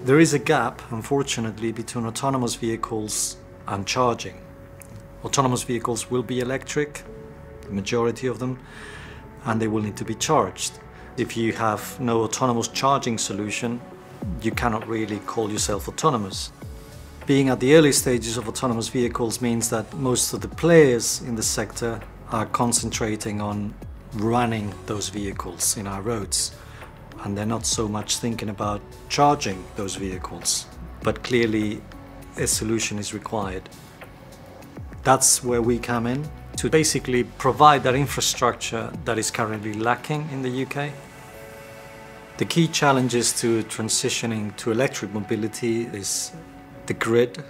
There is a gap, unfortunately, between autonomous vehicles and charging. Autonomous vehicles will be electric, the majority of them, and they will need to be charged. If you have no autonomous charging solution, you cannot really call yourself autonomous. Being at the early stages of autonomous vehicles means that most of the players in the sector are concentrating on running those vehicles in our roads, and they're not so much thinking about charging those vehicles. But clearly a solution is required. That's where we come in, to basically provide that infrastructure that is currently lacking in the UK. The key challenges to transitioning to electric mobility is the grid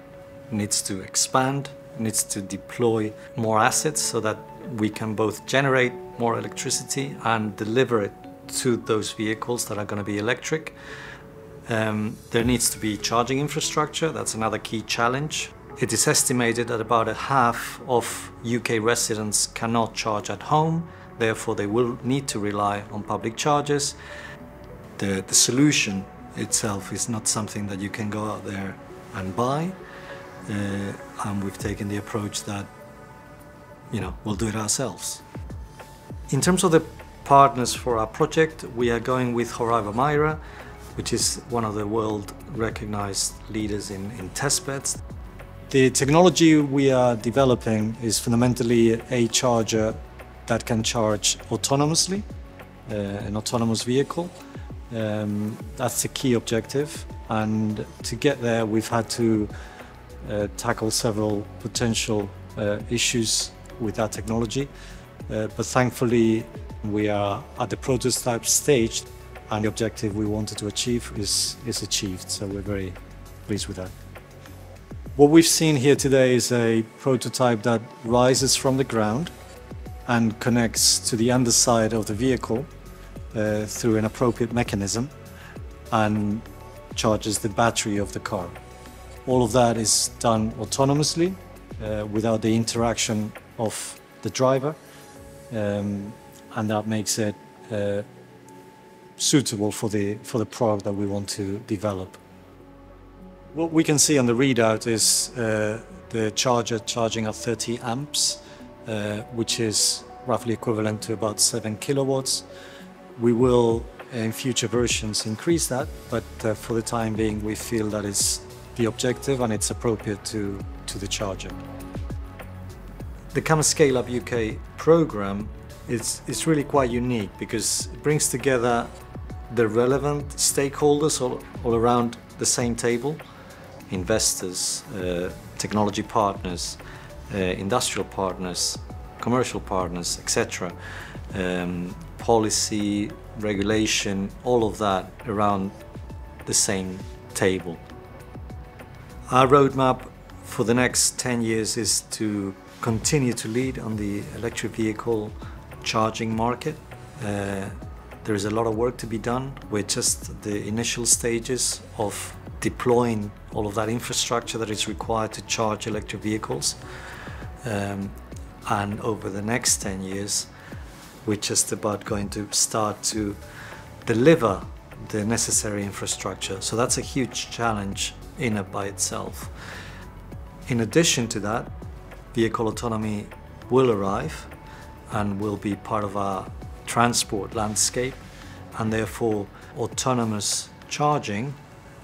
needs to expand, needs to deploy more assets so that we can both generate more electricity and deliver it to those vehicles that are going to be electric. There needs to be charging infrastructure. That's another key challenge. It is estimated that about a half of UK residents cannot charge at home, therefore they will need to rely on public chargers. The solution itself is not something that you can go out there and buy, and we've taken the approach that, we'll do it ourselves. In terms of the partners for our project, we are going with Horizon Myra, which is one of the world recognized leaders in testbeds. The technology we are developing is fundamentally a charger that can charge autonomously, an autonomous vehicle. That's the key objective, and to get there we've had to tackle several potential issues with that technology, but thankfully we are at the prototype stage and the objective we wanted to achieve is achieved, so we're very pleased with that. What we've seen here today is a prototype that rises from the ground and connects to the underside of the vehicle through an appropriate mechanism and charges the battery of the car. All of that is done autonomously without the interaction of the driver, and that makes it suitable for the product that we want to develop. What we can see on the readout is the charger charging at 30 amps, which is roughly equivalent to about 7 kilowatts. We will, in future versions, increase that, but for the time being, we feel that is the objective and it's appropriate to the charger. The Come Scale Up UK program is really quite unique because it brings together the relevant stakeholders all around the same table: investors, technology partners, industrial partners, commercial partners, etc. Policy, regulation, all of that around the same table. Our roadmap for the next 10 years is to continue to lead on the electric vehicle charging market. There is a lot of work to be done. We're just the initial stages of deploying all of that infrastructure that is required to charge electric vehicles. And over the next 10 years, we're just about going to start to deliver the necessary infrastructure. So that's a huge challenge in and by itself. In addition to that, vehicle autonomy will arrive and will be part of our transport landscape, and therefore autonomous charging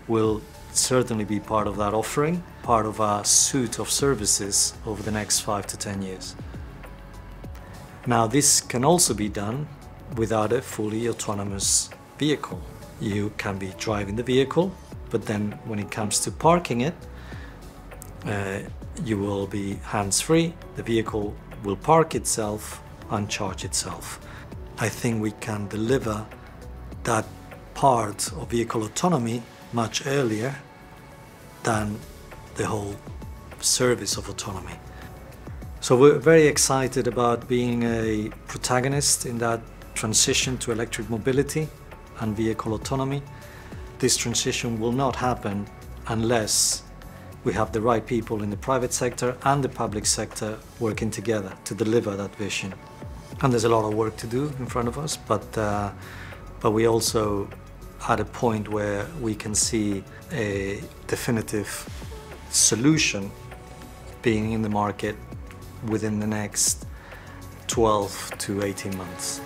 will certainly be part of that offering, part of our suite of services over the next 5 to 10 years. Now, this can also be done without a fully autonomous vehicle. You can be driving the vehicle, but then when it comes to parking it, you will be hands-free. The vehicle will park itself and charge itself. I think we can deliver that part of vehicle autonomy much earlier than the whole service of autonomy. So we're very excited about being a protagonist in that transition to electric mobility and vehicle autonomy. This transition will not happen unless we have the right people in the private sector and the public sector working together to deliver that vision. And there's a lot of work to do in front of us, but we also at a point where we can see a definitive solution being in the market within the next 12 to 18 months.